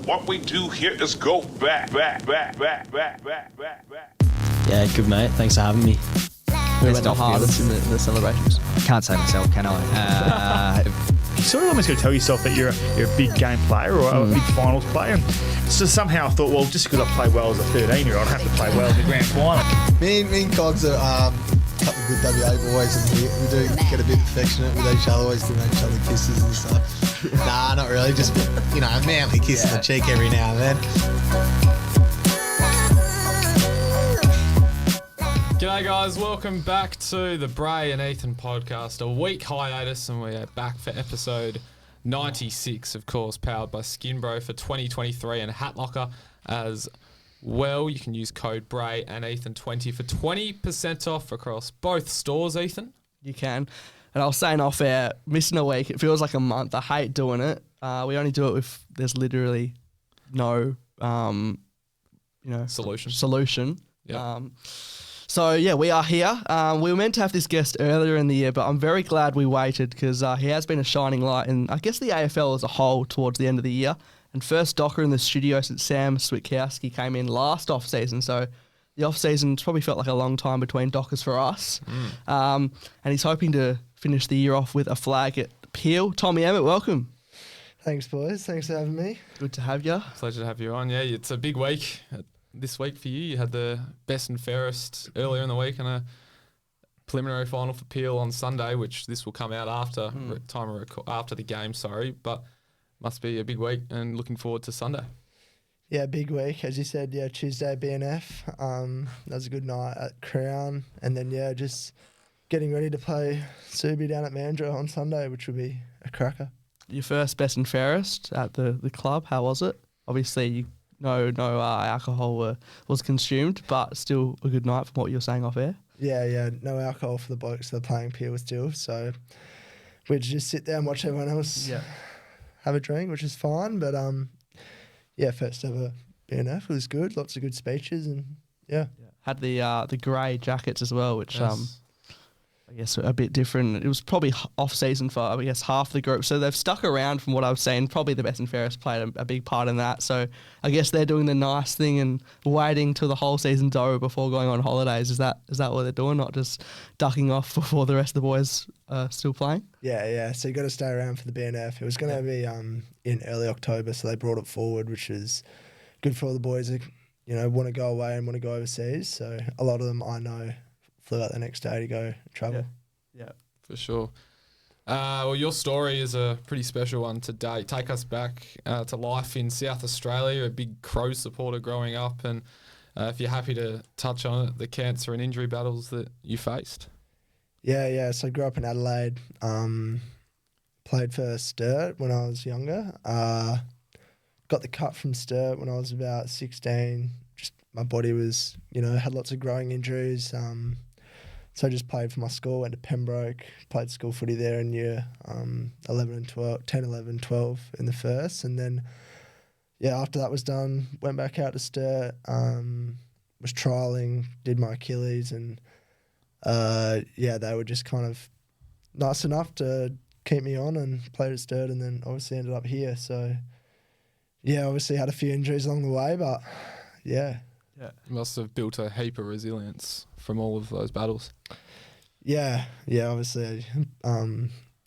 What we do here is go back. Yeah, good mate. Thanks for having me. Who went the hardest in the celebrations? Can't say myself, can I? You sort of almost got to tell yourself that you're a big game player or a big finals player. And so somehow I thought, well, just because I play well as a 13-year-old, I have to play well in the grand final. Me and Cogs are a couple of good WA boys, and we do get a bit affectionate with each other, always giving each other kisses and stuff. Nah, not really, just, a manly kiss on the cheek every now and then. G'day guys, welcome back to the Bray and Ethan podcast. A week hiatus and we are back for episode 96, of course, powered by Skinbro for 2023 and Hat Locker as well. You can use code Bray and Ethan20 for 20% off across both stores, Ethan. You can. And I was saying off air, missing a week, it feels like a month. I hate doing it. We only do it if there's literally no, solution. Yep. So, yeah, we are here. We were meant to have this guest earlier in the year, but I'm very glad we waited because he has been a shining light in, I guess, the AFL as a whole towards the end of the year. And first Docker in the studio since Sam Switkowski came in last off-season. So the off-season's probably felt like a long time between Dockers for us. And he's hoping to finish the year off with a flag at Peel. Tommy Emmett, welcome. Thanks, boys. Thanks for having me. Good to have you. Pleasure to have you on. Yeah, it's a big week this week for you. You had the best and fairest earlier in the week and a preliminary final for Peel on Sunday, which this will come out after after the game, but must be a big week and looking forward to Sunday. Yeah, big week. As you said, Tuesday BNF. That was a good night at Crown. And then, just getting ready to play Subi down at Mandurah on Sunday, which will be a cracker. Your first best and fairest at the club, how was it? Obviously, no alcohol was consumed, but still a good night from what you were saying off air. Yeah, no alcohol for the blokes that are playing Peel still. So we'd just sit there and watch everyone else have a drink, which is fine. But first ever BNF was good. Lots of good speeches and had the grey jackets as well, which Yes. I guess a bit different. It was probably off season for I guess half the group, so they've stuck around from what I've seen. Probably the best and fairest played a big part in that. So I guess they're doing the nice thing and waiting till the whole season's over before going on holidays. Is that what they're doing? Not just ducking off before the rest of the boys are still playing? Yeah. So you got to stay around for the BNF. It was going to be in early October, so they brought it forward, which is good for all the boys who want to go away and want to go overseas. So a lot of them I know flew out the next day to go travel. Yeah. For sure. Well, your story is a pretty special one today. Take us back to life in South Australia, a big Crows supporter growing up, and if you're happy to touch on it, the cancer and injury battles that you faced. Yeah. So I grew up in Adelaide, played for Sturt when I was younger, got the cut from Sturt when I was about 16. Just my body was, had lots of growing injuries. So I just played for my school, went to Pembroke, played school footy there in year 10, 11, 12 in the first. And then, after that was done, went back out to Sturt, was trialling, did my Achilles, and, they were just kind of nice enough to keep me on and played at Sturt and then obviously ended up here. So, obviously had a few injuries along the way, but, You must have built a heap of resilience from all of those battles. Yeah, obviously.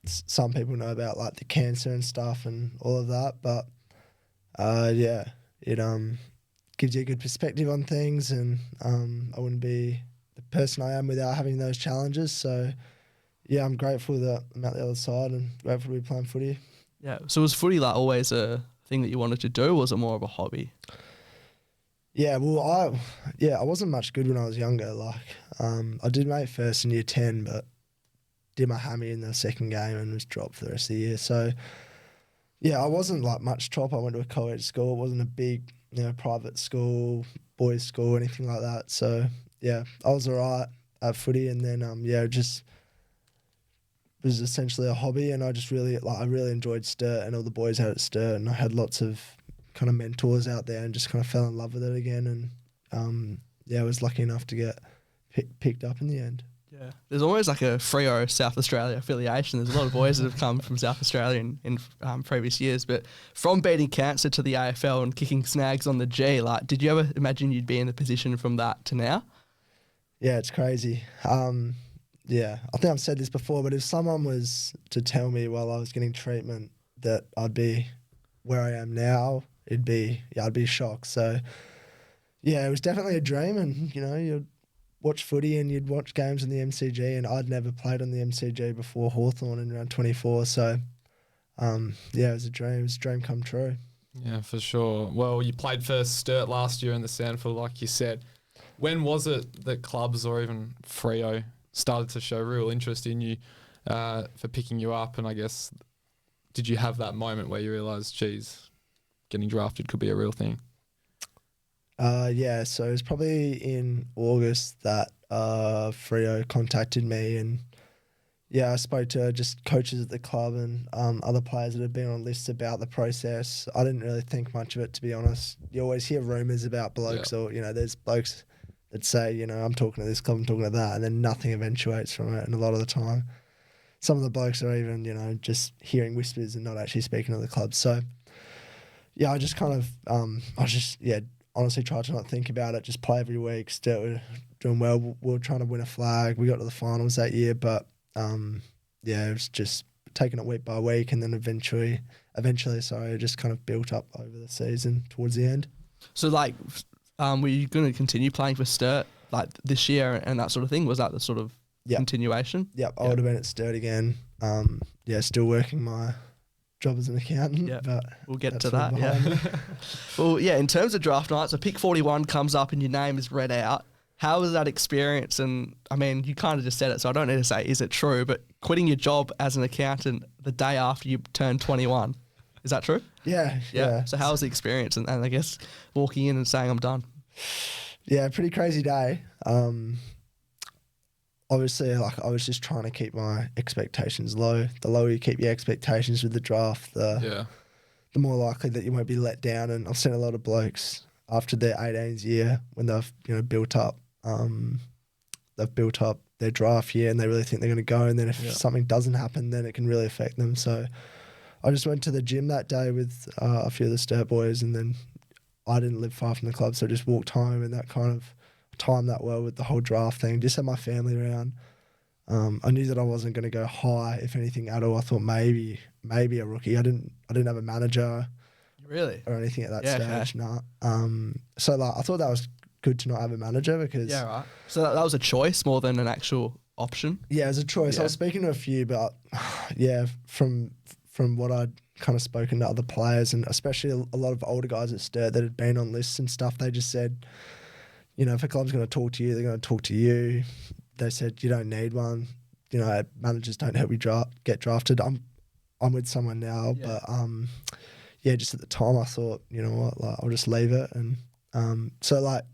Some people know about like the cancer and stuff and all of that, but it gives you a good perspective on things, and I wouldn't be the person I am without having those challenges. So I'm grateful that I'm out the other side and grateful to be playing footy. Yeah. So was footy like always a thing that you wanted to do, or was it more of a hobby? Yeah, well, I wasn't much good when I was younger. Like, I did make first in year 10, but did my hammy in the second game and was dropped for the rest of the year. So, I wasn't like much top. I went to a co-ed school. It wasn't a big, private school, boys' school, anything like that. So, I was all right at footy, and then, just was essentially a hobby, and I really enjoyed Sturt and all the boys out at Sturt, and I had lots of kind of mentors out there and just kind of fell in love with it again, and I was lucky enough to get picked up in the end. Yeah. Yeah. There's almost like a Freo South Australia affiliation. There's a lot of boys that have come from South Australia in previous years. But from beating cancer to the AFL and kicking snags on the G, like, did you ever imagine you'd be in the position from that to now? Yeah, it's crazy. Yeah, I think I've said this before, but if someone was to tell me while I was getting treatment that I'd be where I am now, I'd be shocked. So, yeah, it was definitely a dream, and you'd watch footy and you'd watch games in the MCG, and I'd never played on the MCG before Hawthorn in around 24. So, yeah, it was a dream. It was a dream come true. Yeah, for sure. Well, you played for Sturt last year in the Sandford, like you said. When was it that clubs or even Freo started to show real interest in you for picking you up? And I guess, did you have that moment where you realised, geez, getting drafted could be a real thing? Yeah, so it was probably in August that Freo contacted me, and yeah, I spoke to just coaches at the club and other players that had been on lists about the process. I didn't really think much of it, to be honest. You always hear rumours about blokes, or there's blokes that say, I'm talking to this club, I'm talking to that, and then nothing eventuates from it. And a lot of the time, some of the blokes are even, just hearing whispers and not actually speaking to the club. So, yeah, I just kind of, honestly tried to not think about it, just play every week, still doing well. We were trying to win a flag. We got to the finals that year, but, yeah, it was just taking it week by week, and then eventually, it just kind of built up over the season towards the end. So, like, were you going to continue playing for Sturt like this year and that sort of thing? Was that the sort of continuation? Yep, I would have been at Sturt again. Yeah, still working my job as an accountant. Yeah, but we'll get to that. Yeah. Well, yeah. In terms of draft night, so pick 41 comes up and your name is read out. How was that experience? And I mean, you kind of just said it, so I don't need to say is it true. But quitting your job as an accountant the day after you turned 21, is that true? Yeah. So how was the experience? And I guess walking in and saying I'm done. Yeah, pretty crazy day. Obviously, I was just trying to keep my expectations low. The lower you keep your expectations with the draft, the more likely that you won't be let down. And I've seen a lot of blokes after their 18s year when they've built up their draft year and they really think they're going to go. And then if something doesn't happen, then it can really affect them. So I just went to the gym that day with a few of the Sturt boys, and then I didn't live far from the club, so I just walked home, and that kind of timed that well with the whole draft thing. Just had my family around. I knew that I wasn't going to go high, if anything at all. I thought maybe a rookie. I didn't have a manager, really, or anything at that stage. Nah. So I thought that was good to not have a manager because right. So that was a choice more than an actual option. Yeah, it was a choice. Yeah. I was speaking to a few, but yeah, from what I'd kind of spoken to other players, and especially a lot of older guys at Sturt that had been on lists and stuff, they just said, if a club's going to talk to you, they're going to talk to you. They said you don't need one. Managers don't help you get drafted. I'm with someone now, but just at the time I thought, I'll just leave it, and that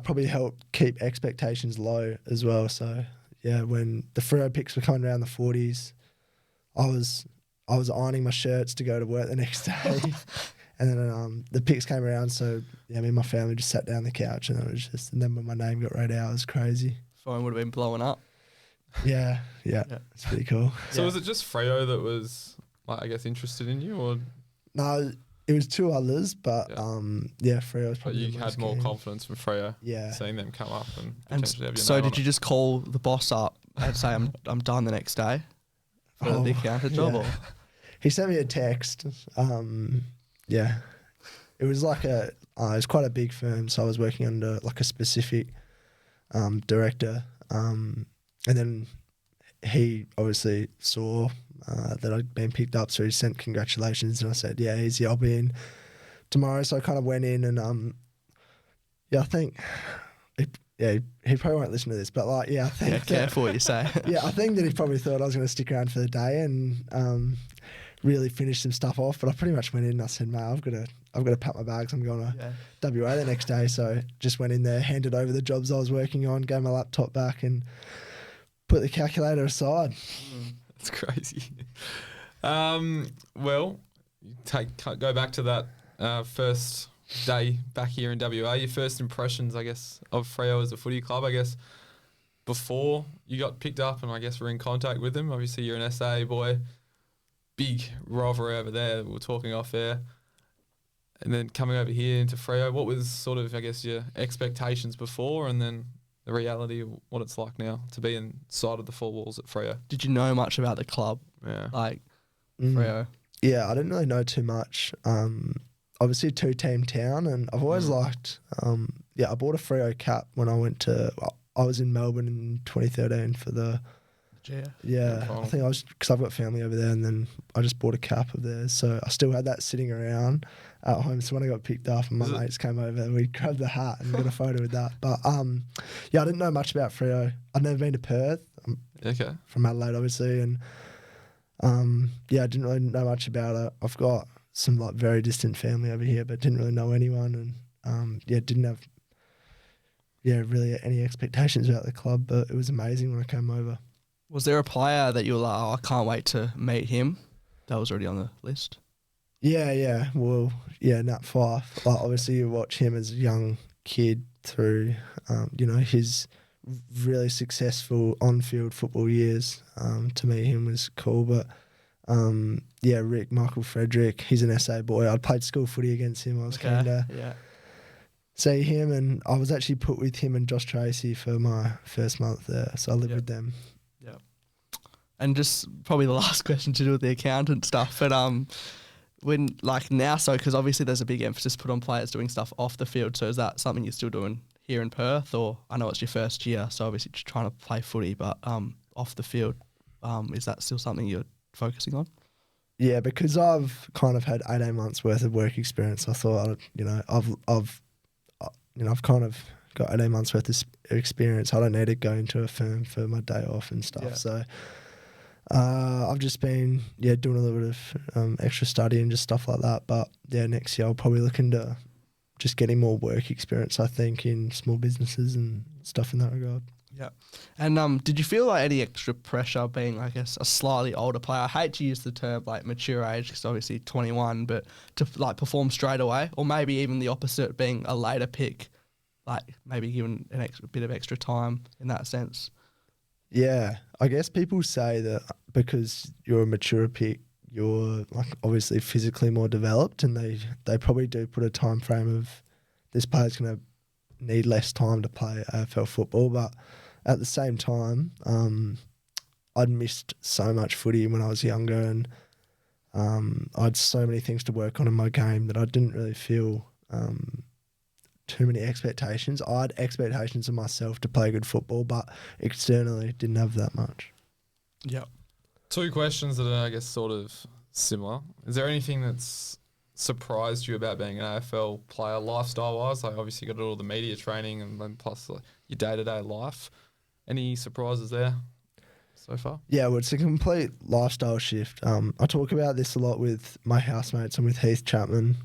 probably helped keep expectations low as well. So yeah, when the Freo picks were coming around the 40s, I was ironing my shirts to go to work the next day. And then the picks came around, so me and my family just sat down on the couch, and and then when my name got read out, it was crazy. Phone would have been blowing up. Yeah, it's pretty cool. So was it just Freo that was, I guess, interested in you, or? No, it was two others, but Freo was probably. But you had more confidence from Freo, yeah, seeing them come up and And potentially have your so name did on you it. just call the boss up and say I'm done the next day for the accountant job? Yeah. Or? He sent me a text. It was like it was quite a big firm, so I was working under like a specific director, and then he obviously saw that I'd been picked up, so he sent congratulations, and I said, yeah, easy, I'll be in tomorrow. So I kind of went in, and I think he probably won't listen to this, but I think Careful what you say. I think that he probably thought I was going to stick around for the day and really finish some stuff off. But I pretty much went in and I said, mate, I've got to pack my bags. I'm going to WA the next day. So just went in there, handed over the jobs I was working on, gave my laptop back, and put the calculator aside. That's crazy. Well, go back to that first day back here in WA. Your first impressions, I guess, of Freo as a footy club. I guess before you got picked up and I guess we're in contact with him? Obviously, you're an SA boy. Big rivalry over there. We were talking off air. And then coming over here into Freo, what was sort of, I guess, your expectations before and then the reality of what it's like now to be inside of the four walls at Freo? Did you know much about the club? Yeah. Like, Freo? Yeah, I didn't really know too much. Obviously, a two-team town, and I've always liked. I bought a Freo cap when I went to. I was in Melbourne in 2013 for the. Yeah, I think I was because I've got family over there, and then I just bought a cap of theirs, so I still had that sitting around at home. So when I got picked up and my mates came over, we grabbed the hat and got a photo with that. But I didn't know much about Freo. I'd never been to Perth. From Adelaide, obviously, and I didn't really know much about it. I've got some like very distant family over here, but didn't really know anyone, and didn't have really any expectations about the club. But it was amazing when I came over. Was there a player that you were like, I can't wait to meet him? That was already on the list. Yeah. Well, Nat Fyfe. Like, obviously, you watch him as a young kid through, his really successful on-field football years. To me, him was cool. But, Michael Frederick, he's an SA boy. I'd played school footy against him. I was keen to see him, and I was actually put with him and Josh Tracy for my first month there. So I lived with them. Yeah. And just probably the last question to do with the accountant stuff, but when like now, so because obviously there's a big emphasis put on players doing stuff off the field. So is that something you're still doing here in Perth, or I know it's your first year, so obviously just trying to play footy, but off the field, is that still something you're focusing on? Yeah, because I've kind of had 18 months worth of work experience. I thought, I've kind of got 18 months worth of experience. I don't need to go into a firm for my day off and stuff. Yeah. So I've just been doing a little bit of extra study and just stuff like that. But next year I'll probably look into just getting more work experience, I think, in small businesses and stuff in that regard. Yeah. And did you feel like any extra pressure being, I guess, a slightly older player? I hate to use the term like mature age because obviously 21, but to like perform straight away, or maybe even the opposite, being a later pick, like maybe given an extra bit of extra time in that sense. Yeah, I guess people say that because you're a mature pick, you're like obviously physically more developed, and they probably do put a time frame of this player's going to need less time to play AFL football, but at the same time, I'd missed so much footy when I was younger, and I had so many things to work on in my game that I didn't really feel too many expectations. I had expectations of myself to play good football, but externally didn't have that much. Yeah. Two questions that are, I guess, sort of similar. Is there anything that's surprised you about being an AFL player lifestyle-wise? Like, obviously you got all the media training and then plus like, your day-to-day life. Any surprises there so far? Yeah, well, it's a complete lifestyle shift. I talk about this a lot with my housemates and with Heath Chapman,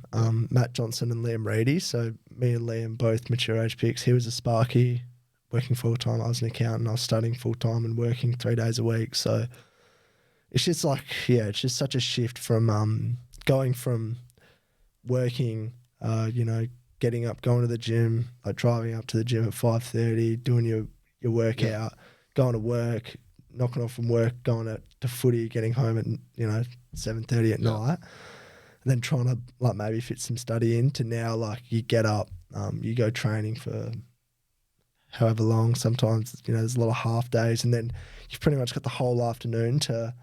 Matt Johnson and Liam Reedy. So me and Liam, both mature age picks. He was a Sparky working full-time. I was an accountant. I was studying full-time and working 3 days a week. So it's just like, it's just such a shift from going from working, getting up, going to the gym, like driving up to the gym at 5:30, doing your workout, going to work, knocking off from work, going to footy, getting home at 7:30 at night, and then trying to like maybe fit some study in, to now like you get up, you go training for however long. Sometimes there's a lot of half days, and then you've pretty much got the whole afternoon to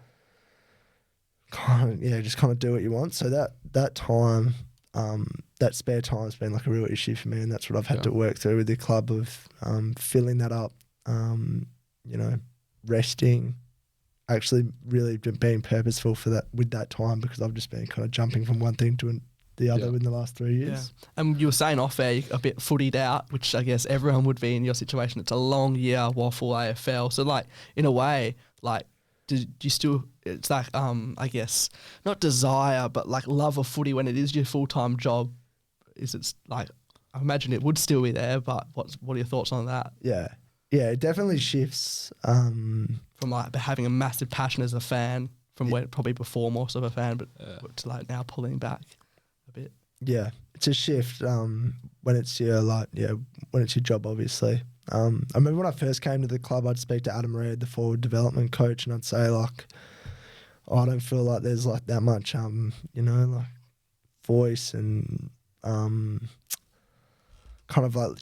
just kind of do what you want. So that time, that spare time has been like a real issue for me, and that's what I've had to work through with the club of filling that up, resting, actually really being purposeful for that with that time, because I've just been kind of jumping from one thing to the other in the last 3 years. Yeah. And you were saying off air, a bit footied out, which I guess everyone would be in your situation. It's a long year while full AFL. So like in a way, like do you still, it's like I guess not desire, but like love of footy when it is your full-time job? Is it like, I imagine it would still be there, but what are your thoughts on that? Yeah, it definitely shifts from like having a massive passion as a fan from when probably before more so of a fan, but to like now pulling back a bit. Yeah, it's a shift when it's your when it's your job, obviously. I remember when I first came to the club, I'd speak to Adam Reed, the forward development coach, and I'd say like, oh, I don't feel like there's like that much, like voice and kind of like,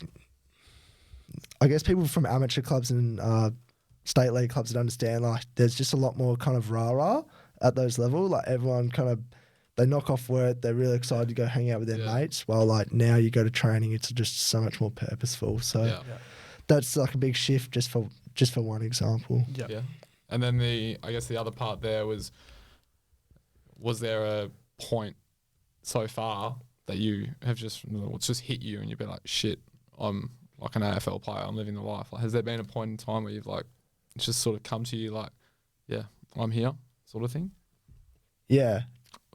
I guess people from amateur clubs and state league clubs that understand like there's just a lot more kind of rah-rah at those levels. Like everyone kind of, they knock off work, they're really excited to go hang out with their mates, while like now you go to training, it's just so much more purposeful. So that's like a big shift just for one example. Yeah. And then I guess the other part there was there a point so far that you have just hit you and you've been like, shit, I'm like an AFL player, I'm living the life. Like, has there been a point in time where you've like, it's just sort of come to you like, yeah, I'm here sort of thing? Yeah.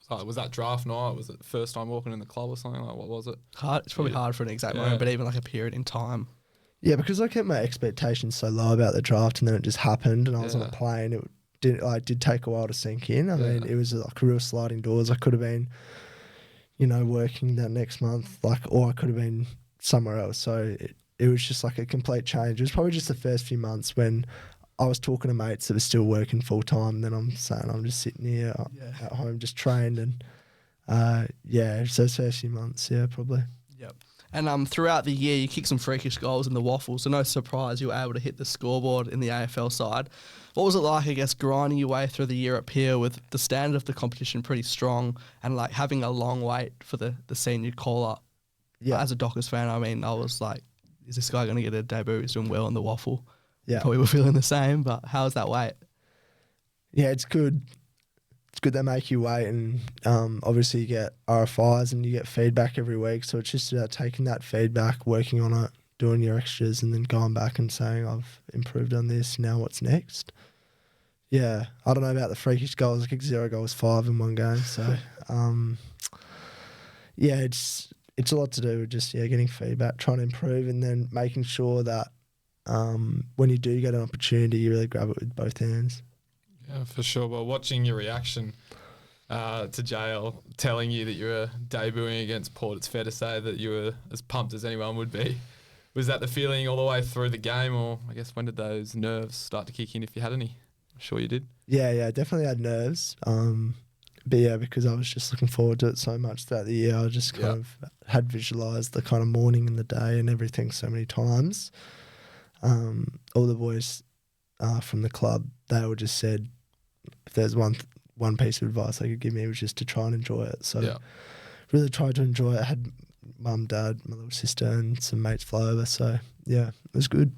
Was that draft night? Was it the first time walking in the club or something? Like, what was it? Hard. It's probably hard for an exact moment, but even like a period in time. Yeah, because I kept my expectations so low about the draft, and then it just happened, and I was on a plane. It did take a while to sink in. I mean, it was like a real sliding doors. I could have been, working that next month, or I could have been somewhere else. So it was just like a complete change. It was probably just the first few months when I was talking to mates that were still working full time, and then I'm saying I'm just sitting here at home, just trained, and so those first few months, probably. Yep. And throughout the year, you kicked some freakish goals in the waffle, so no surprise you were able to hit the scoreboard in the AFL side. What was it like, I guess, grinding your way through the year up here with the standard of the competition pretty strong and like having a long wait for the senior call-up? Yeah. As a Dockers fan, I mean, I was like, is this guy going to get a debut? He's doing well in the waffle. Yeah. Probably were feeling the same, but how was that wait? Yeah, it's good. It's good they make you wait, and obviously you get RFIs and you get feedback every week. So it's just about taking that feedback, working on it, doing your extras, and then going back and saying, I've improved on this, now what's next? Yeah, I don't know about the freakish goals. I kicked 0 goals, 5 in one game. So, it's a lot to do with just getting feedback, trying to improve, and then making sure that when you do get an opportunity, you really grab it with both hands. Yeah, for sure. Well, watching your reaction to JL telling you that you were debuting against Port, it's fair to say that you were as pumped as anyone would be. Was that the feeling all the way through the game, or I guess when did those nerves start to kick in, if you had any? I'm sure you did. Yeah, definitely had nerves. But yeah, because I was just looking forward to it so much throughout the year, I just kind of had visualised the kind of morning and the day and everything so many times. All the boys from the club, they all just said, if there's one piece of advice they could give me, it was just to try and enjoy it. So really tried to enjoy it. I had mum, dad, my little sister and some mates fly over. So yeah, it was good.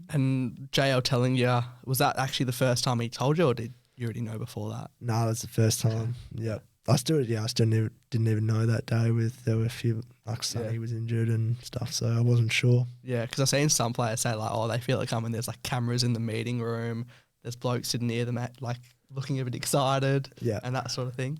And JL telling you, was that actually the first time he told you, or did you already know before that? No, that's the first time. Yeah. I still didn't even know that day. There were a few, like Sonny was injured and stuff, so I wasn't sure. Yeah, because I've seen some players say like, oh, they feel it coming. There's like cameras in the meeting room. There's blokes sitting near them, like looking a bit excited, and that sort of thing.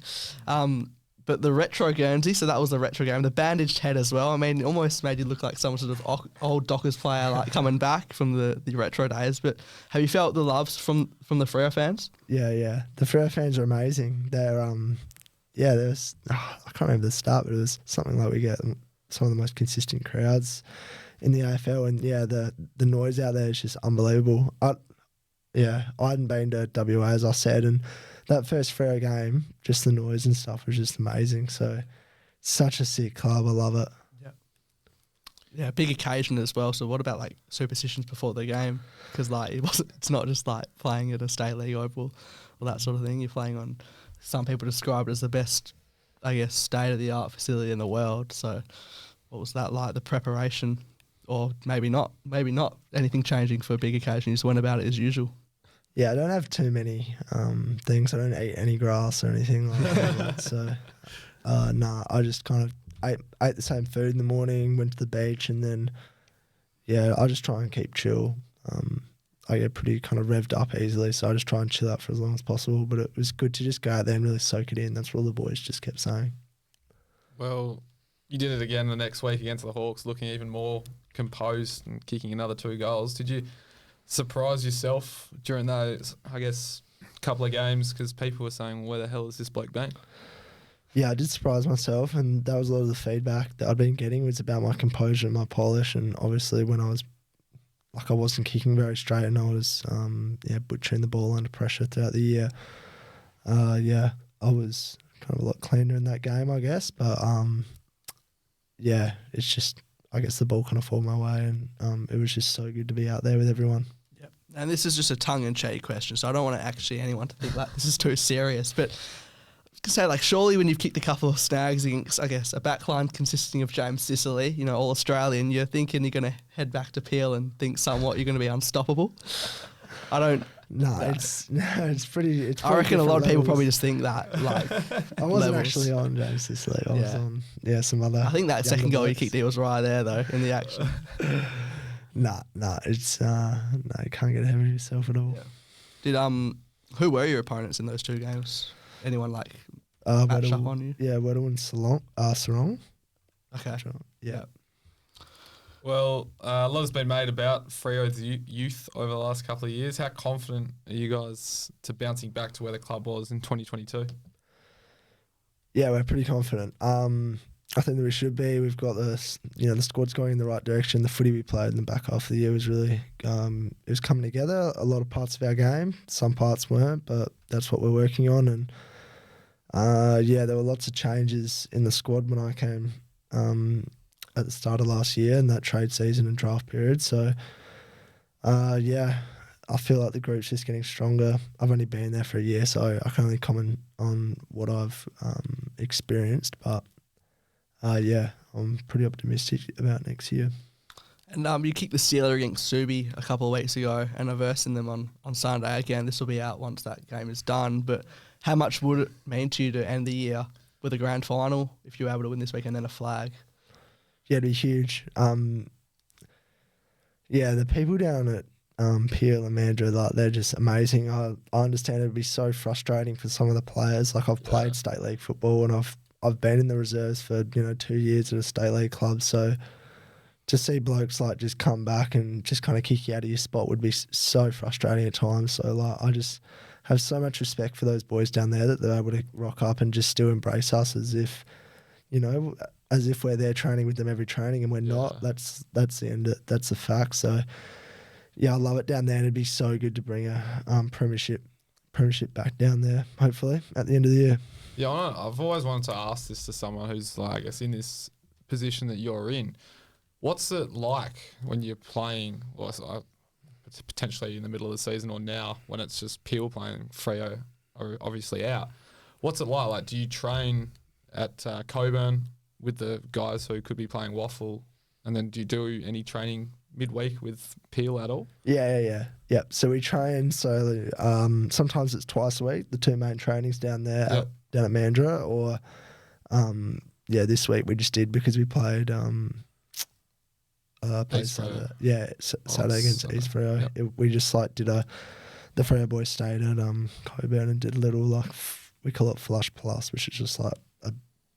But the retro Guernsey, so that was the retro game. The bandaged head as well. I mean, it almost made you look like some sort of old Dockers player, like coming back from the retro days. But have you felt the loves from the Freo fans? Yeah. The Freo fans are amazing. They're there was I can't remember the start, but it was something like we get some of the most consistent crowds in the AFL, and the noise out there is just unbelievable. I hadn't been to WA, as I said, and that first Freo game, just the noise and stuff was just amazing. So, such a sick club. I love it. Yeah, big occasion as well. So, what about like superstitions before the game? Because like it's not just like playing at a state league oval or that sort of thing. You're playing on. Some people describe it as the best, I guess, state-of-the-art facility in the world. So, what was that like? The preparation, or maybe not anything changing for a big occasion. You just went about it as usual. Yeah, I don't have too many things. I don't eat any grass or anything like that. So, I just kind of ate the same food in the morning, went to the beach, and then, I just try and keep chill. I get pretty kind of revved up easily, so I just try and chill out for as long as possible. But it was good to just go out there and really soak it in. That's what all the boys just kept saying. Well, you did it again the next week against the Hawks, looking even more composed and kicking another 2 goals. Did you surprise yourself during those, I guess, couple of games? Because people were saying, where the hell has this bloke been? Yeah, I did surprise myself, and that was a lot of the feedback that I'd been getting was about my composure and my polish. And obviously when I was like I wasn't kicking very straight, and I was butchering the ball under pressure throughout the year. I was kind of a lot cleaner in that game, I guess. But it's just, I guess the ball kind of fallen my way, and it was just so good to be out there with everyone. Yep. And this is just a tongue-in-cheek question, so I don't want anyone to think like this is too serious. But I can say, like, surely when you've kicked a couple of snags against, I guess, a backline consisting of James Sicily, all Australian, you're thinking you're going to head back to Peel and think somewhat you're going to be unstoppable. I don't. No, it's pretty. It's I reckon a lot of people levels. probably just think that. Like, I wasn't levels. actually on James Sicily. I was on some other. I think that second younger goal you blokes. kicked, he was right there though in the action. Nah, it's no, you can't get ahead of yourself at all. Did who were your opponents in those two games? Anyone like match up on you? Yeah, Weddle and Sarong. Okay. Yeah. Well, a lot has been made about Freo's youth over the last couple of years. How confident are you guys to bouncing back to where the club was in 2022? Yeah, we're pretty confident. I think that we should be. We've got the squad's going in the right direction. The footy we played in the back half of the year was really, it was coming together. A lot of parts of our game, some parts weren't, but that's what we're working on. And there were lots of changes in the squad when I came at the start of last year in that trade season and draft period. So, I feel like the group's just getting stronger. I've only been there for a year, so I can only comment on what I've experienced. But, I'm pretty optimistic about next year. And you kicked the Sealer against Subi a couple of weeks ago and are versing them on Sunday. Again, this will be out once that game is done. But how much would it mean to you to end the year with a grand final if you were able to win this week and then a flag? Yeah, it'd be huge. The people down at Peel and Mandurah, like, they're just amazing. I understand it'd be so frustrating for some of the players. Like, I've played state league football and I've been in the reserves for 2 years at a state league club. So to see blokes like just come back and just kind of kick you out of your spot would be so frustrating at times. So like, I just have so much respect for those boys down there that they're able to rock up and just still embrace us as if we're there training with them every training, and we're not. That's the end. That's the fact. So, I love it down there, and it'd be so good to bring a premiership back down there. Hopefully, at the end of the year. Yeah, I've always wanted to ask this to someone who's, like, I guess, in this position that you're in. What's it like when you're playing, or potentially in the middle of the season, or now when it's just Peel playing, Freo are obviously out? What's it like? Like, do you train at Coburn with the guys who could be playing Waffle, and then do you do any training midweek with Peel at all? Yeah. So we train. So sometimes it's twice a week. The two main trainings down there, down at Mandurah, or this week we just did because we played Saturday. Saturday against East Freo. Yep. We just did the Freo boys stayed at Coburn and did a little we call it Flush Plus, which is just like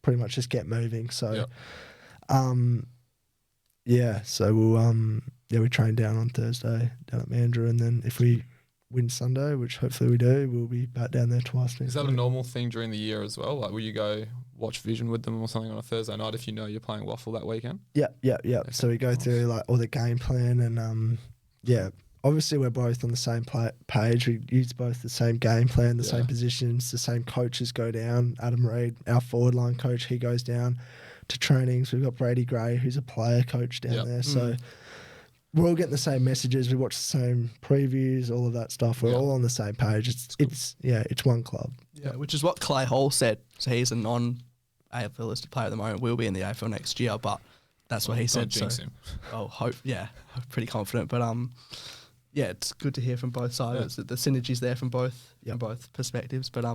pretty much just get moving. So, so we'll we train down on Thursday down at Mandurah, and then if we win Sunday, which hopefully we do, we'll be back down there twice. Is that a normal thing during the year as well? Like, will you go watch Vision with them or something on a Thursday night if you know you're playing Waffle that weekend? Yeah. So we go through all the game plan, and obviously we're both on the same page. We use both the same game plan, the same positions, the same coaches go down. Adam Reid, our forward line coach, he goes down to trainings. We've got Brady Gray, who's a player coach down there. So we're all getting the same messages. We watch the same previews, all of that stuff. We're all on the same page. It's one club. Yeah, which is what Clay Hall said. So he's a non-AFL listed player at the moment. Will be in the AFL next year, but that's what he said. Don't jinx him. Pretty confident. But it's good to hear from both sides. The synergies there from both perspectives. But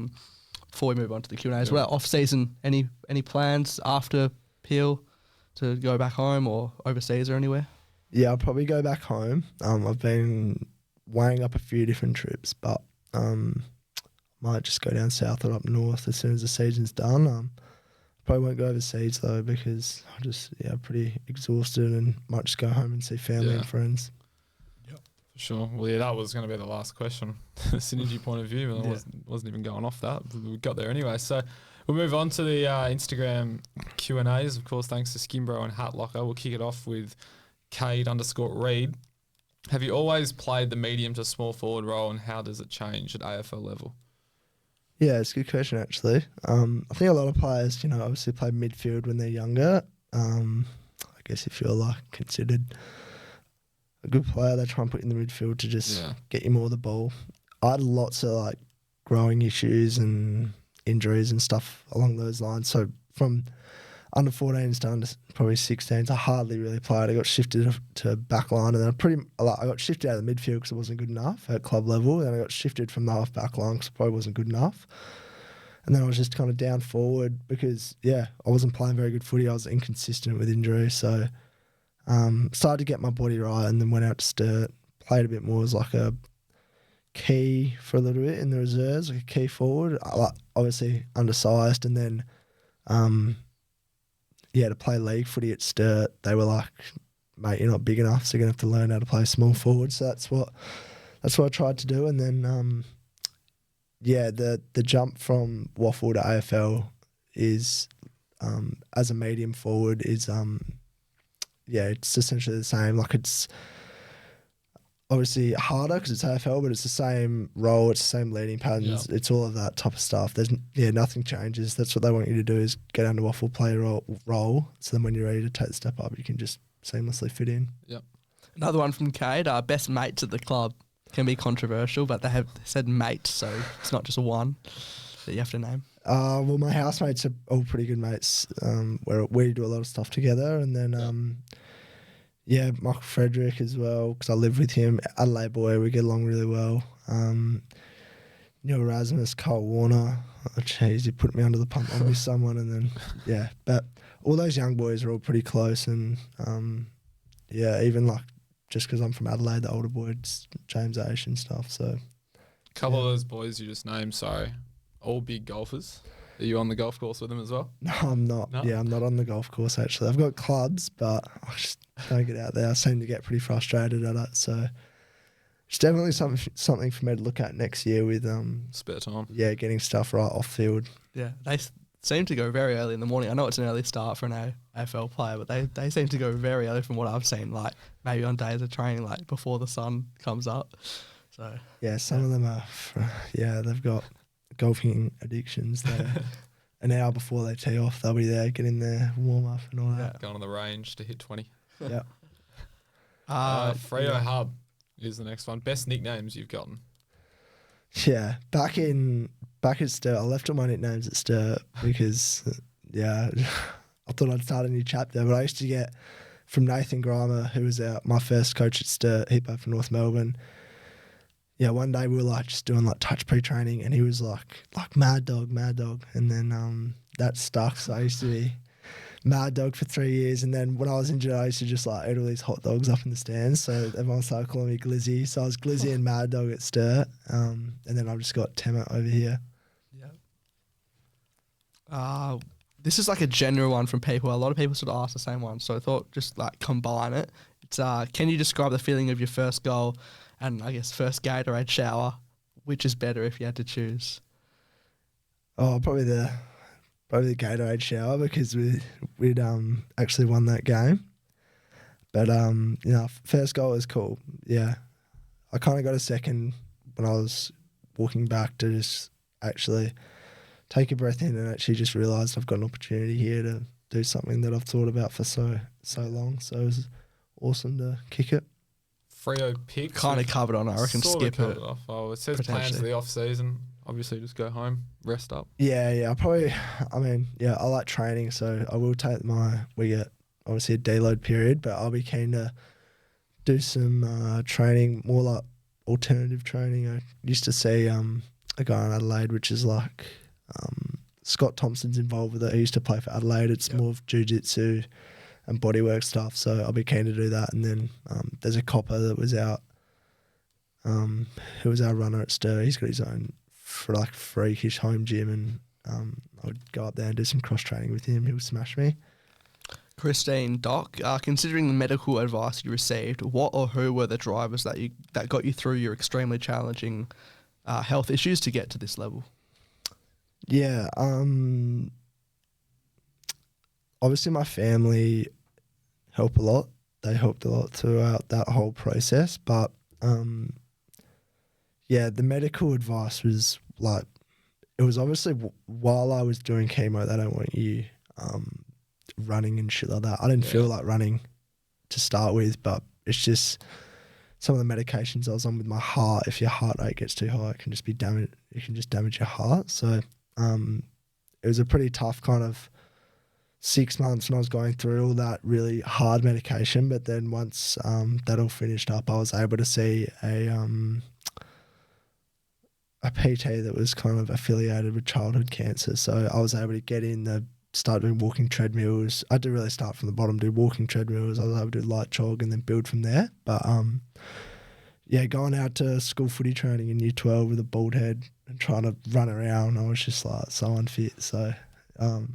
before we move on to the Q&A as well, off season, any plans after Peel to go back home or overseas or anywhere? Yeah, I'll probably go back home. I've been weighing up a few different trips, but might just go down south or up north as soon as the season's done. Probably won't go overseas though because I'm just pretty exhausted and might just go home and see family and friends. For sure. Well, that was going to be the last question. The synergy point of view, but I wasn't even going off that. We got there anyway. So we'll move on to the Instagram Q&As. Of course, thanks to Skinbro and Hat Locker. We'll kick it off with Cade_Reed. Have you always played the medium to small forward role, and how does it change at AFL level? Yeah, it's a good question actually. I think a lot of players, obviously play midfield when they're younger. I guess if you're like considered a good player, they try and put you in the midfield to just get you more of the ball. I had lots of like growing issues and injuries and stuff along those lines. So from under 14s to under probably 16s, I hardly really played. I got shifted to back line, and then I got shifted out of the midfield because it wasn't good enough at club level. Then I got shifted from the half back line because it probably wasn't good enough. And then I was just kind of down forward because, I wasn't playing very good footy. I was inconsistent with injury. So started to get my body right, and then went out to Sturt, played a bit more as like a key for a little bit in the reserves, like a key forward. Obviously undersized, and then to play league footy at Sturt, they were like, mate, you're not big enough, so you're gonna have to learn how to play small forward. So that's what I tried to do. And then the jump from Waffle to AFL is as a medium forward is it's essentially the same. Like, it's obviously harder because it's AFL, but it's the same role, it's the same leading patterns, it's all of that type of stuff. There's nothing changes. That's what they want you to do, is get under Waffle, play a role, so then when you're ready to take the step up, you can just seamlessly fit in. Yep. Another one from Cade, best mates at the club. Can be controversial, but they have said mate, so it's not just one that you have to name. Well, my housemates are all pretty good mates. We do a lot of stuff together, and then Michael Frederick as well, because I live with him. Adelaide boy, we get along really well. Neil Erasmus, Carl Warner. Oh, jeez, he put me under the pump. I miss someone, and then but all those young boys are all pretty close, and even like just because I'm from Adelaide, the older boys, James Aish and stuff. So, A couple of those boys you just named, all big golfers. Are you on the golf course with them as well? No, I'm not. No? Yeah, I'm not on the golf course actually. I've got clubs, but I just don't get out there. I seem to get pretty frustrated at it. So it's definitely something for me to look at next year with Spare time. Yeah, getting stuff right off field. Yeah, they seem to go very early in the morning. I know it's an early start for an AFL player, but they seem to go very early from what I've seen, like maybe on days of training, like before the sun comes up. So yeah, some of them are, they've got golfing addictions. They're an hour before they tee off, they'll be there, getting their warm up and all that. Going on the range to hit 20. Yeah. Freo Hub is the next one. Best nicknames you've gotten? Yeah, back at Sturt, I left all my nicknames at Sturt because, I thought I'd start a new chapter. But I used to get from Nathan Grimer, who was my first coach at Sturt, he played for North Melbourne. Yeah, one day we were like just doing like touch pre-training, and he was like Mad Dog, and then that stuck. So I used to be Mad Dog for 3 years, and then when I was injured, I used to just like eat all these hot dogs up in the stands. So everyone started calling me Glizzy. So I was Glizzy and Mad Dog at Sturt, and then I've just got Temmet over here. Yeah. This is like a general one from people. A lot of people sort of ask the same one, so I thought just like combine it. It's can you describe the feeling of your first goal and I guess first Gatorade shower? Which is better if you had to choose? Oh, probably the Gatorade shower, because we'd actually won that game. But first goal was cool. Yeah, I kind of got a second when I was walking back to just actually take a breath in and actually just realised I've got an opportunity here to do something that I've thought about for so long. So it was awesome to kick it. Freo picks. Kind of covered on. I reckon skip it. Off. Oh, it says plans for the off season. Obviously, just go home, rest up. Yeah. I like training, so I will take we get obviously a deload period, but I'll be keen to do some training, more like alternative training. I used to see a guy in Adelaide, which is like Scott Thompson's involved with it. He used to play for Adelaide. It's more of jiu-jitsu and bodywork stuff, so I'll be keen to do that. And then there's a copper that was out, who was our runner at Stir. He's got his own freakish home gym, and I would go up there and do some cross training with him. He would smash me. Christine, Doc, considering the medical advice you received, what or who were the drivers that got you through your extremely challenging health issues to get to this level? Yeah, obviously my family help a lot. they helped a lot throughout that whole process. But yeah, the medical advice was like, it was obviously while I was doing chemo, they don't want you running and shit like that. I didn't feel like running to start with, but it's just some of the medications I was on with my heart. If your heart rate gets too high, it can just be damaged. It can just damage your heart. So it was a pretty tough kind of 6 months when I was going through all that really hard medication. But then once that all finished up, I was able to see a PT that was kind of affiliated with childhood cancer. So I was able to get in start doing walking treadmills. I had to really start from the bottom, do walking treadmills. I was able to do light jog and then build from there. But yeah, going out to school footy training in year 12 with a bald head and trying to run around, I was just like so unfit. So no,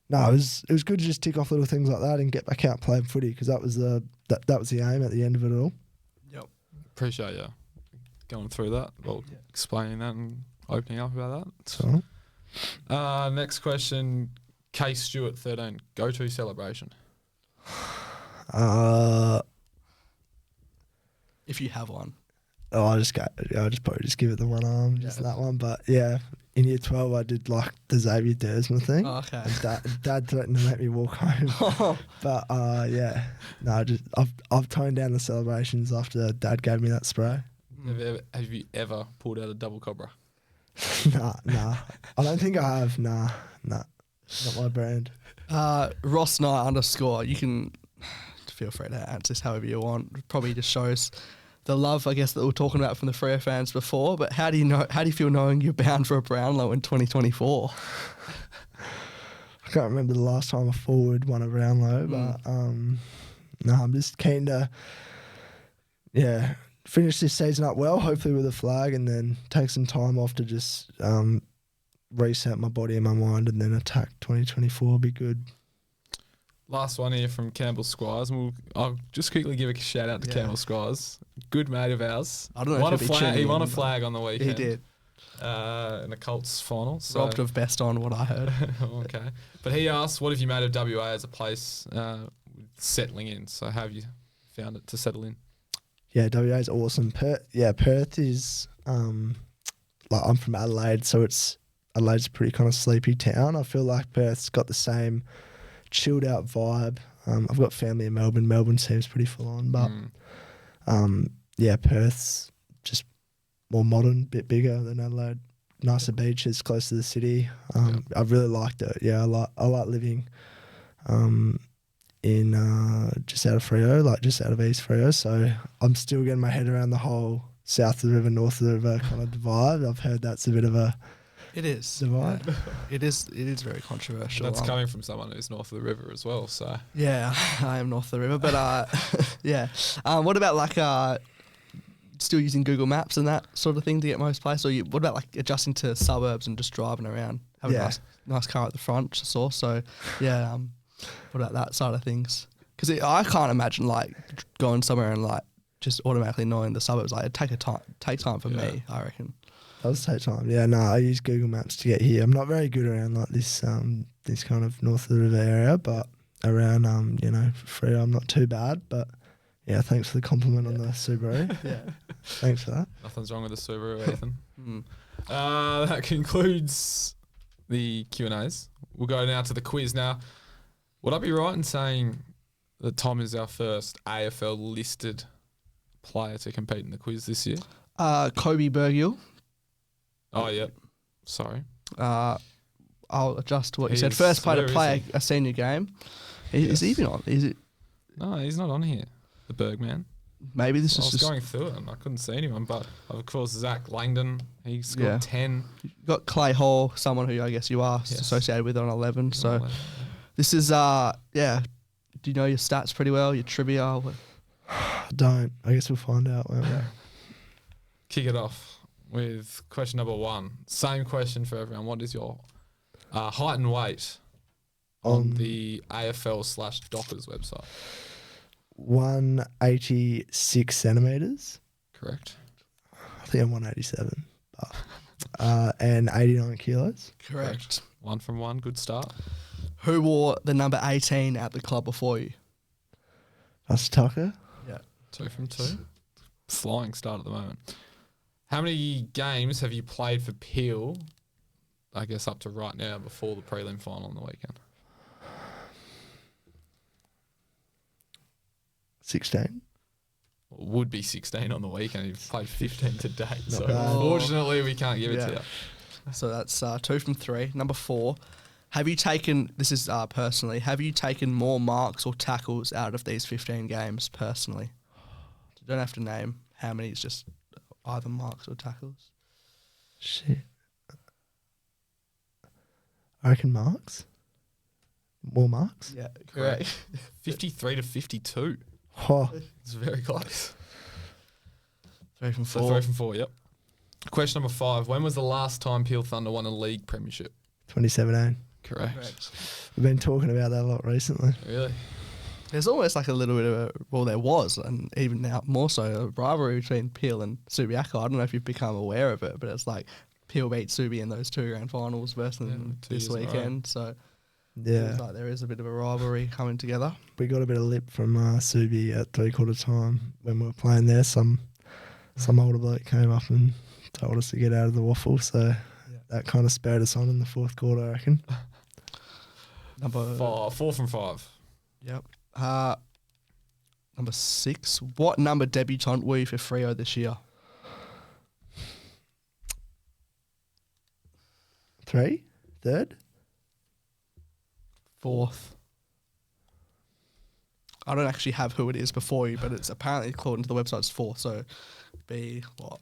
it was good to just tick off little things like that and get back out playing footy, because that was the aim at the end of it all. Yep. Appreciate you going through that, explaining that and opening up about that. So next question, K Stewart 13, go-to celebration. If you have one. I'll just probably just give it the one arm, just that one. But yeah, in year 12 I did like the Xavier Dersman thing. Oh, okay. And Dad threatened to make me walk home. But yeah, no, I've toned down the celebrations after Dad gave me that spray. Have you ever pulled out a double cobra? Nah. I don't think I have. Nah. Not my brand. Ross Knight _ you can feel free to answer this however you want. It probably just shows the love, I guess, that we were talking about from the Freo fans before. But how do you feel knowing you're bound for a Brownlow in 2024? I can't remember the last time a forward won a Brownlow, but no, I'm just keen to finish this season up well, hopefully with a flag, and then take some time off to just reset my body and my mind, and then attack 2024 will be good. Last one here from Campbell Squires. I'll just quickly give a shout out to Campbell Squires. Good mate of ours. I don't know he won a flag on the weekend. He did. In a Colts final. So. Robbed of best on what I heard. Okay. But he asked, what have you made of WA as a place settling in? So how have you found it to settle in? Yeah, WA is awesome. Perth is like, I'm from Adelaide, so Adelaide's a pretty kind of sleepy town. I feel like Perth's got the same chilled out vibe. I've got family in Melbourne. Melbourne seems pretty full on, but Perth's just more modern, bit bigger than Adelaide. Nicer beaches, close to the city. I've really liked it. Yeah, I like living in just out of Freo, like just out of East Freo. So I'm still getting my head around the whole south of the river, north of the river kind of divide. I've heard that's a bit of a divide. It is very controversial. That's coming from someone who's north of the river as well. So yeah, I am north of the river, but yeah. What about like still using Google Maps and that sort of thing to get most places? Or what about like adjusting to suburbs and just driving around, having a nice car at the front, which I saw. So yeah, what about that side of things? Because I can't imagine like going somewhere and like just automatically knowing the suburbs. Like it'd take time for me, I reckon. That was take time. Yeah, no, I use Google Maps to get here. I'm not very good around like this kind of north of the river area, but around Freo I'm not too bad. But yeah, thanks for the compliment on the Subaru. Yeah, thanks for that. Nothing's wrong with the Subaru, Ethan. That concludes the Q&As. We'll go now to the quiz. Now, would I be right in saying that Tom is our first AFL listed player to compete in the quiz this year? Kobe Bergill. Oh, yep. Sorry. I'll adjust what you said. First player to play a senior game. Is he even on? Is it? No, he's not on here. The Bergman. Maybe this I is was just going through it and I couldn't see anyone, but of course Zach Langdon, he scored 10. You've got Clay Hall, someone who I guess you are associated with on 11. So this is do you know your stats pretty well? Your trivia? I don't. I guess we'll find out. Kick it off with question number 1. Same question for everyone. What is your height and weight on the AFL/Dockers website? 186 centimetres. Correct. I think I'm 187. And 89 kilos. Correct. 1 from 1. Good start. Who wore the number 18 at the club before you? Us Tucker. Yeah. 2 from 2. Flying start at the moment. How many games have you played for Peel, I guess up to right now, before the prelim final on the weekend? 16. Would be 16 on the weekend. You've played 15 to date. So bad. unfortunately, we can't give it to you. So that's 2 from 3. Number 4. Have you taken, this is personally, have you taken more marks or tackles out of these 15 games personally? You don't have to name how many, it's just either marks or tackles. Shit. I reckon marks. More marks? Yeah, Correct. 53 to 52. Oh, It's very close. 3 from So 4. 3 from 4, yep. Question number 5. When was the last time Peel Thunder won a league premiership? 2017. Correct. We've been talking about that a lot recently. Really? There's almost like a little bit of a, well, there was, and even now more so, a rivalry between Peel and Subiaco. I don't know if you've become aware of it, but it's like Peel beat Subi in those 2 grand finals versus them 2 this years in a row. weekend. So Yeah. it's like there is a bit of a rivalry coming together. We got a bit of lip from Subi at 3/4 time when we were playing there. Some older bloke came up and told us to get out of the waffle, so that kind of spurred us on in the fourth quarter, I reckon. Number 4 from 5. Yep. Number 6. What number debutant were you for Freo this year? 3? 3rd? 4th. I don't actually have who it is before you, but it's apparently according to the website it's 4th. So it'd be what?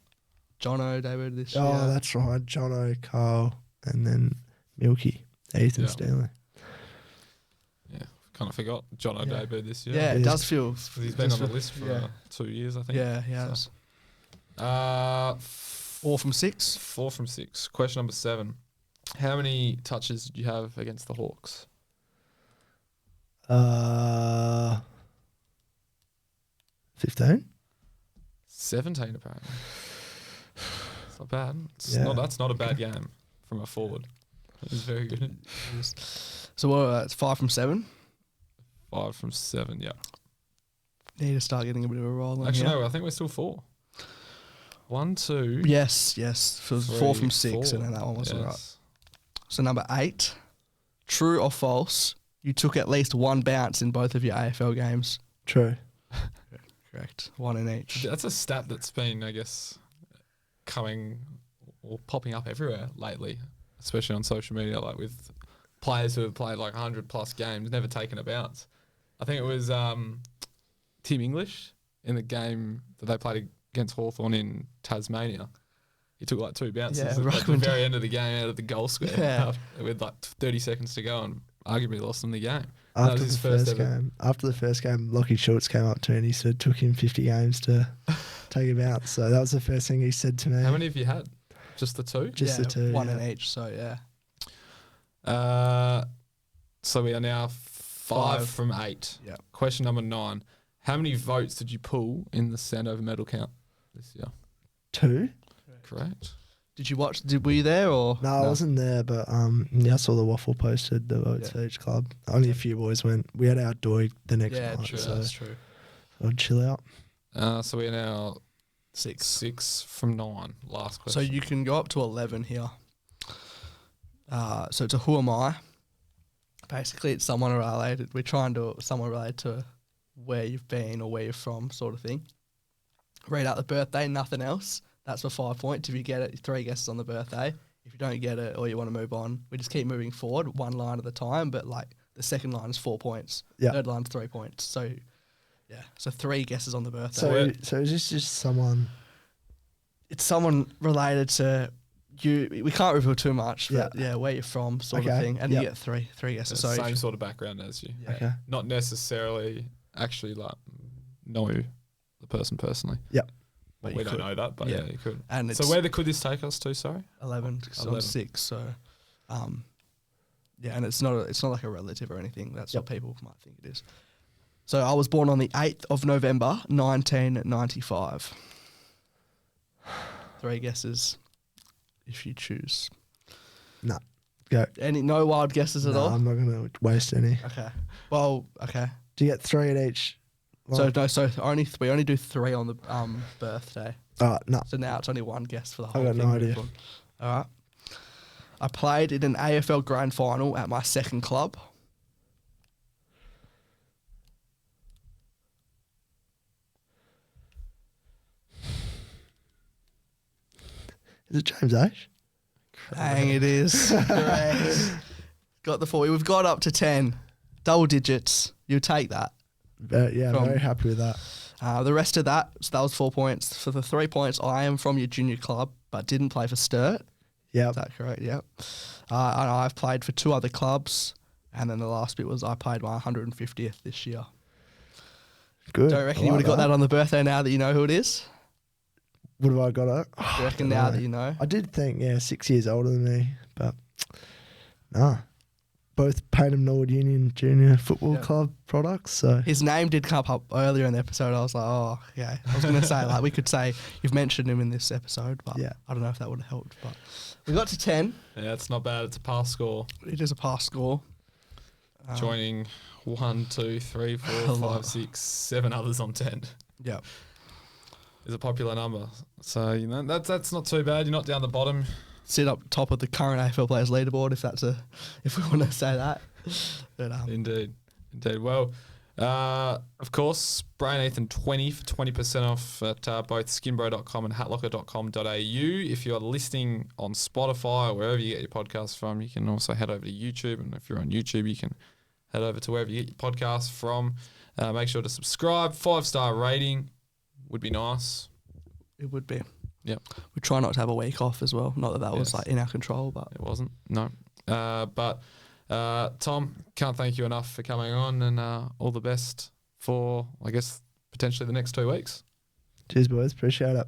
Jono debuted this year. Oh, that's right. Jono, Carl, and then Milky, Ethan Yeah. Stanley. Yeah. Kind of forgot. John debuted this year. Yeah, it It does is. feel. He's been on the list for yeah. 2 years, I think. Yeah, he has. 4 from 6. 4 from 6. Question number 7. How many touches did you have against the Hawks? 15? 17 apparently. It's not bad. Yeah. That's not a bad game from a forward. It's very good. So what? It's 5 from 7. 5 from 7, yeah. Need to start getting a bit of a roll on Actually, here. no, I think we're still 4. 1, 2. Yes. So it was 4 from 6, 4. and then that one wasn't right. Yes. So number 8. True or false? You took at least 1 bounce in both of your AFL games. True. Correct. 1 in each. That's a stat that's been, I guess, coming or popping up everywhere lately, especially on social media, like with players who have played like 100 plus games, never taken a bounce. I think it was Tim English in the game that they played against Hawthorn in Tasmania. He took like 2 bounces Yeah, at the Ruckman. very end of the game out of the goal square Yeah. with like 30 seconds to go and arguably lost them the game. That After was the his first ever. game, Lockie Schultz came up to me and he said it took him 50 games to take him out. So that was the first thing he said to me. How many have you had? Just the 2? Just the 2. 1 yeah. in each. So yeah. So we are now 5 from 8. Yeah. Question number 9. How many votes did you pull in the Sandover medal count this year? 2? Correct. Did you watch? Were you there or? No, I wasn't there, but yeah, I saw the waffle posted the votes Yeah. for each club. Only a few boys went. We had outdoor the next Yeah, night, true. so That's true. I'd chill out. So we are now 6. 6 from 9. Last So question. you can go up to 11 here. So to who am I? Basically, it's someone related. We're trying to someone related to where you've been or where you're from, sort of thing. Read out the birthday, nothing else. That's for 5 points. If you get it, 3 guesses on the birthday. If you don't get it or you want to move on, we just keep moving forward, 1 line at a time. But like the second line is 4 points. Yeah. Third line's 3 points. So yeah, so 3 guesses on the birthday. So is this just someone? It's someone related to you. We can't reveal too much, but yeah, where you're from, sort of Okay, thing. And yep. you get three guesses. The So same sort of background as you. yeah. Okay. Not necessarily actually like know the person personally. Yep. But We you don't could. know that, but Yeah. yeah, you could. And So it's where could this take us to, sorry? 11 'cause I'm 11. 6. So, yeah, and it's not like a relative or anything. That's what people might think it is. So I was born on the 8th of November, 1995. 3 guesses, if you choose. No. Go. No wild guesses at No, all. I'm not going to waste any. Okay. Well, okay. Do you get 3 at each So we only do 3 on the birthday. No. So now it's only one guest for the I whole got thing. no idea. All right. I played in an AFL Grand Final at my second club. Is it James Ash? Dang, it is. Correct. Got the 40. We've got up to 10. Double digits. You take that. Yeah, From- very happy with that. The rest of that, so that was 4 points. For the 3 points, I am from your junior club, but didn't play for Sturt. Yeah. Is that correct? Yep. And I've played for 2 other clubs. And then the last bit was I played my 150th this year. Good. Don't reckon I you would like have got that on the birthday now that you know who it is? What have I got it? Do you reckon now that you know? I did think, 6 years older than me, but nah. Both Paynham Norwood Union Junior Football Club products. So His name did come up earlier in the episode. I was like, oh, okay. I was going to say, we could say you've mentioned him in this episode, but Yeah. I don't know if that would have helped. But we got to 10. Yeah, it's not bad. It's a pass score. It is a pass score. Joining 1, 2, 3, 4, 5, 6, 7 others on 10 Yep. is a popular number. So, that's not too bad. You're not down the bottom. Sit up top of the current AFL players leaderboard if we want to say that. But, Indeed. Well, of course, Bray and Ethan 20 for 20% off at both skinbro.com and hatlocker.com.au. If you're listening on Spotify or wherever you get your podcasts from, you can also head over to YouTube. And if you're on YouTube, you can head over to wherever you get your podcasts from. Make sure to subscribe. 5-star rating would be nice. it would be. Yep. We try not to have a week off as well. Not that was Yes. in our control, but It wasn't. No. But Tom, can't thank you enough for coming on, and all the best for, I guess, potentially the next 2 weeks. cheers, boys. Appreciate it.